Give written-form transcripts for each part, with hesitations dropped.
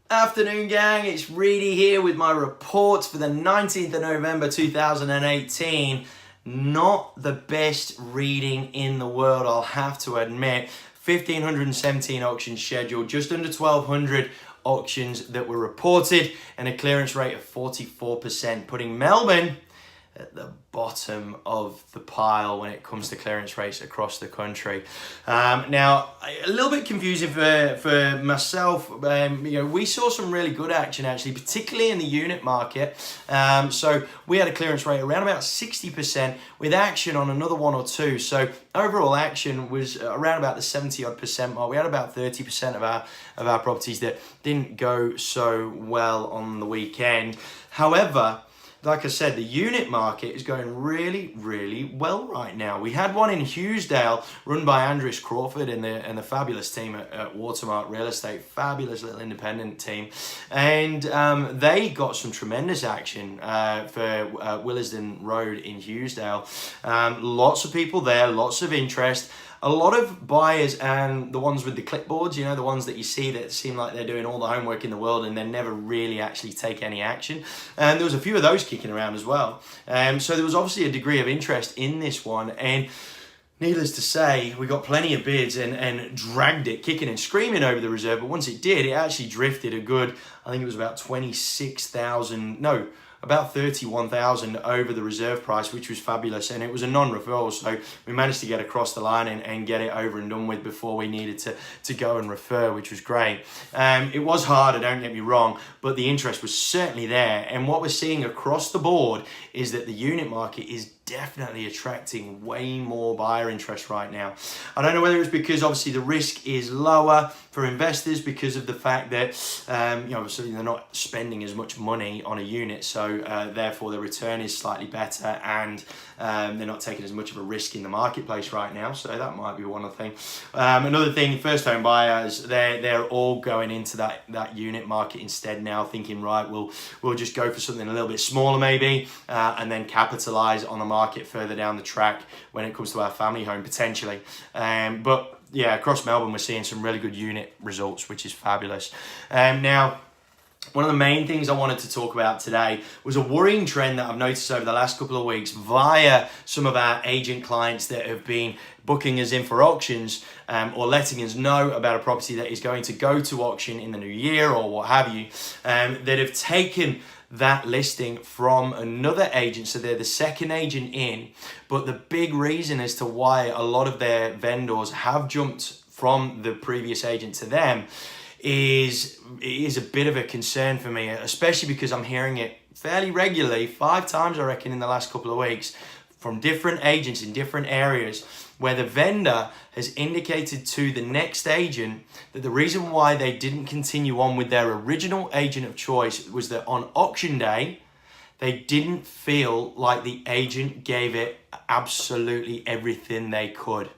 Afternoon gang, it's Reidy here with my reports for the 19th of November 2018. Not the best reading in the world, I'll have to admit. 1,517 auctions scheduled, just under 1,200 auctions that were reported, and a clearance rate of 44%, putting Melbourne at the bottom of the pile when it comes to clearance rates across the country. Now, a little bit confusing for myself. We saw some really good action actually, particularly in the unit market. So we had a clearance rate around about 60% with action on another one or two. So overall action was around about the 70% mark. We had about 30% of our properties that didn't go so well on the weekend. However, like I said, the unit market is going really, really well right now. We had one in Hughesdale run by Andrews Crawford and the fabulous team at Watermark Real Estate, fabulous little independent team. And they got some tremendous action for Willesden Road in Hughesdale. Lots of people there, lots of interest. A lot of buyers and the ones with the clipboards, the ones that you see that seem like they're doing all the homework in the world and then never really actually take any action. And there was a few of those kicking around as well. So there was obviously a degree of interest in this one. And needless to say, we got plenty of bids and dragged it kicking and screaming over the reserve. But once it did, it actually drifted a good, I think it was about 31,000 over the reserve price, which was fabulous, and it was a non-referral, so we managed to get across the line and get it over and done with before we needed to go and refer, which was great. It was harder, don't get me wrong, but the interest was certainly there, and what we're seeing across the board is that the unit market is definitely attracting way more buyer interest right now. I don't know whether it's because obviously the risk is lower for investors because of the fact that obviously they're not spending as much money on a unit, so therefore the return is slightly better, and they're not taking as much of a risk in the marketplace right now, so that might be one thing. Another thing, first home buyers, they're all going into that unit market instead now, thinking, right, we'll just go for something a little bit smaller maybe, and then capitalize on the market further down the track when it comes to our family home potentially. But yeah, across Melbourne we're seeing some really good unit results, which is fabulous. Now, one of the main things I wanted to talk about today was a worrying trend that I've noticed over the last couple of weeks via some of our agent clients that have been booking us in for auctions or letting us know about a property that is going to go to auction in the new year or what have you, that have taken that listing from another agent, so they're the second agent in. But the big reason as to why a lot of their vendors have jumped from the previous agent to them is a bit of a concern for me, especially because I'm hearing it fairly regularly, 5 times I reckon in the last couple of weeks, from different agents in different areas, where the vendor has indicated to the next agent that the reason why they didn't continue on with their original agent of choice was that on auction day, they didn't feel like the agent gave it absolutely everything they could.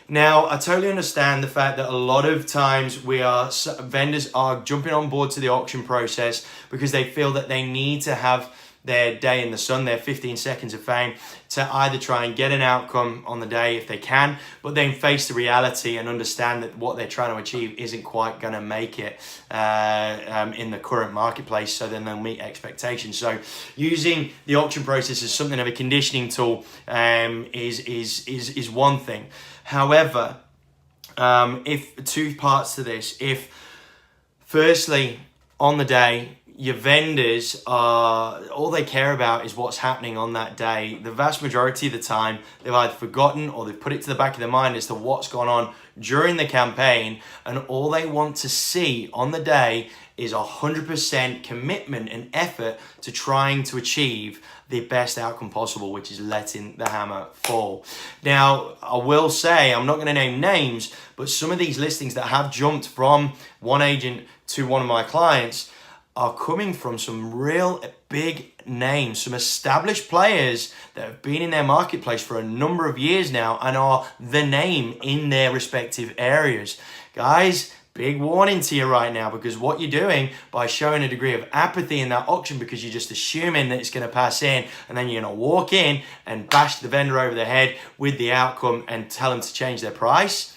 Now, I totally understand the fact that a lot of times vendors are jumping on board to the auction process because they feel that they need to have their day in the sun, their 15 seconds of fame, to either try and get an outcome on the day if they can, but then face the reality and understand that what they're trying to achieve isn't quite going to make it in the current marketplace, so then they'll meet expectations. So using the auction process as something of a conditioning tool is one thing. However, if 2 parts to this, if firstly on the day your vendors all they care about is what's happening on that day, the vast majority of the time they've either forgotten or they've put it to the back of their mind as to what's gone on during the campaign, and all they want to see on the day is 100% commitment and effort to trying to achieve the best outcome possible, which is letting the hammer fall. Now, I will say, I'm not going to name names, but some of these listings that have jumped from one agent to one of my clients are coming from some real big names, some established players that have been in their marketplace for a number of years now and are the name in their respective areas. Guys, big warning to you right now, because what you're doing by showing a degree of apathy in that auction because you're just assuming that it's going to pass in, and then you're going to walk in and bash the vendor over the head with the outcome and tell them to change their price,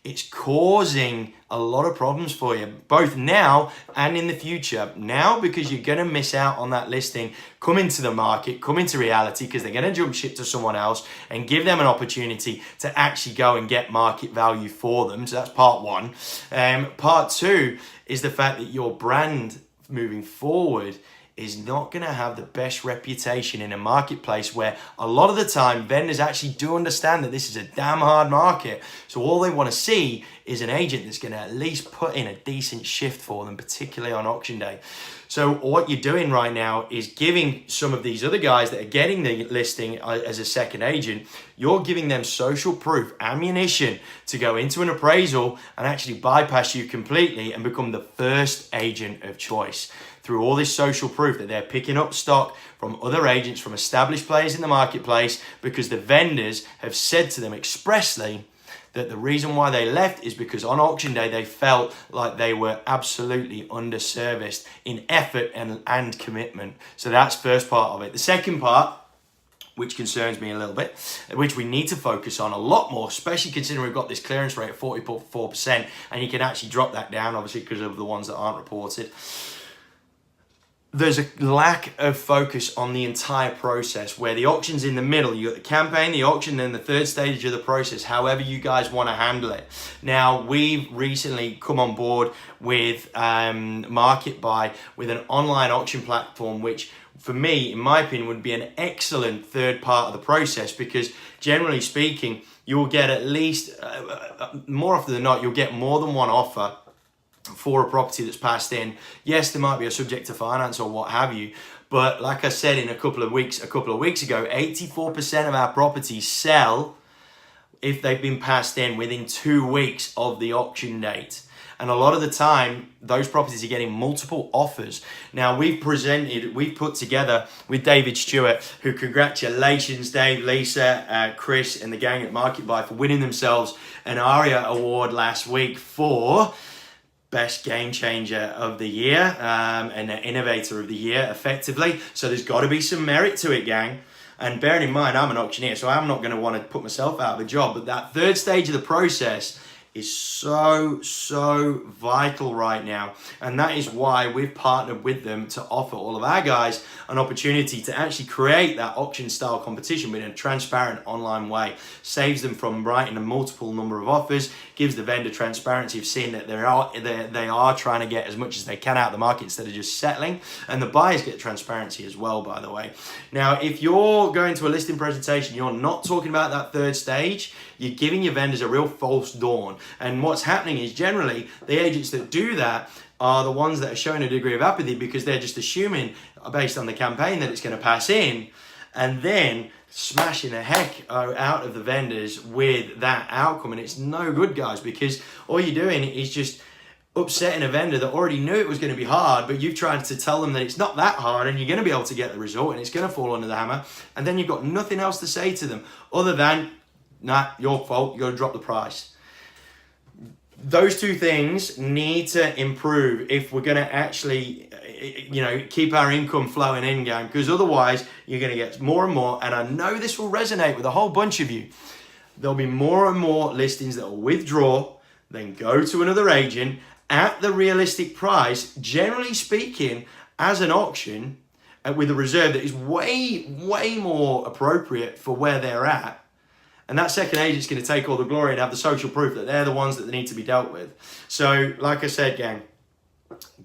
it's causing a lot of problems for you, both now and in the future. Now, because you're going to miss out on that listing, come into the market, come into reality, because they're going to jump ship to someone else and give them an opportunity to actually go and get market value for them. So that's part one. Part two is the fact that your brand moving forward is not going to have the best reputation in a marketplace where a lot of the time vendors actually do understand that this is a damn hard market. So all they want to see is an agent that's going to at least put in a decent shift for them, particularly on auction day. So what you're doing right now is giving some of these other guys that are getting the listing as a second agent, you're giving them social proof, ammunition to go into an appraisal and actually bypass you completely and become the first agent of choice through all this social proof that they're picking up stock from other agents, from established players in the marketplace, because the vendors have said to them expressly that the reason why they left is because on auction day they felt like they were absolutely underserviced in effort and commitment. So that's first part of it. The second part, which concerns me a little bit, which we need to focus on a lot more, especially considering we've got this clearance rate of 44%, and you can actually drop that down, obviously, because of the ones that aren't reported. There's a lack of focus on the entire process, where the auction's in the middle. You got the campaign, the auction, and the third stage of the process, however you guys want to handle it. Now, we've recently come on board with Market Buy, with an online auction platform, which for me, in my opinion, would be an excellent third part of the process, because generally speaking, you'll get at least, more often than not, you'll get more than one offer for a property that's passed in. Yes, there might be a subject to finance or what have you, but like I said in a couple of weeks ago, 84% of our properties sell if they've been passed in within 2 weeks of the auction date. And a lot of the time, those properties are getting multiple offers. Now, we've put together with David Stewart, who, congratulations, Dave, Lisa, Chris, and the gang at Market Buy for winning themselves an ARIA award last week for Best Game Changer of the Year and Innovator of the Year, effectively. So there's got to be some merit to it, gang. And bearing in mind, I'm an auctioneer, so I'm not going to want to put myself out of a job. But that third stage of the process is so vital right now, and that is why we've partnered with them to offer all of our guys an opportunity to actually create that auction style competition in a transparent online way. Saves them from writing a multiple number of offers, gives the vendor transparency of seeing that they are trying to get as much as they can out of the market instead of just settling, and the buyers get transparency as well, by the way. Now, if you're going to a listing presentation, you're not talking about that third stage, you're giving your vendors a real false dawn. And what's happening is generally the agents that do that are the ones that are showing a degree of apathy, because they're just assuming based on the campaign that it's going to pass in, and then smashing the heck out of the vendors with that outcome. And it's no good, guys, because all you're doing is just upsetting a vendor that already knew it was going to be hard, but you've tried to tell them that it's not that hard and you're going to be able to get the result and it's going to fall under the hammer, and then you've got nothing else to say to them other than, nah, your fault, you got to drop the price. Those two things need to improve if we're going to actually, keep our income flowing in, gang, because otherwise you're going to get more and more, and I know this will resonate with a whole bunch of you. There'll be more and more listings that will withdraw, then go to another agent at the realistic price, generally speaking, as an auction, with a reserve that is way more appropriate for where they're at. And that second agent's going to take all the glory and have the social proof that they're the ones that need to be dealt with. So, like I said, gang,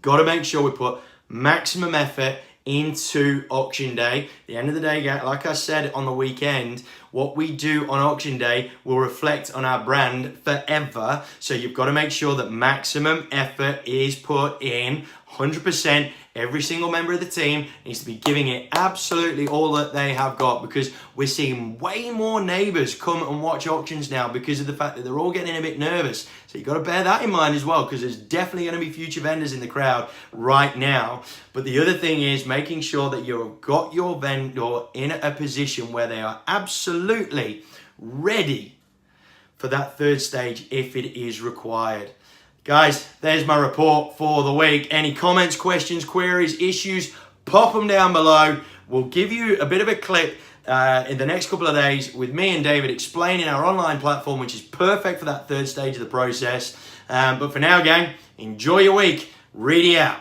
got to make sure we put maximum effort into auction day. At the end of the day, gang, like I said on the weekend, what we do on auction day will reflect on our brand forever. So you've got to make sure that maximum effort is put in, 100%. Every single member of the team needs to be giving it absolutely all that they have got, because we're seeing way more neighbors come and watch auctions now because of the fact that they're all getting a bit nervous. So you've got to bear that in mind as well, because there's definitely going to be future vendors in the crowd right now. But the other thing is making sure that you've got your vendor in a position where they are absolutely ready for that third stage if it is required. Guys, there's my report for the week. Any comments, questions, queries, issues, pop them down below. We'll give you a bit of a clip in the next couple of days with me and David explaining our online platform, which is perfect for that third stage of the process. But for now, gang, enjoy your week. Reidy out.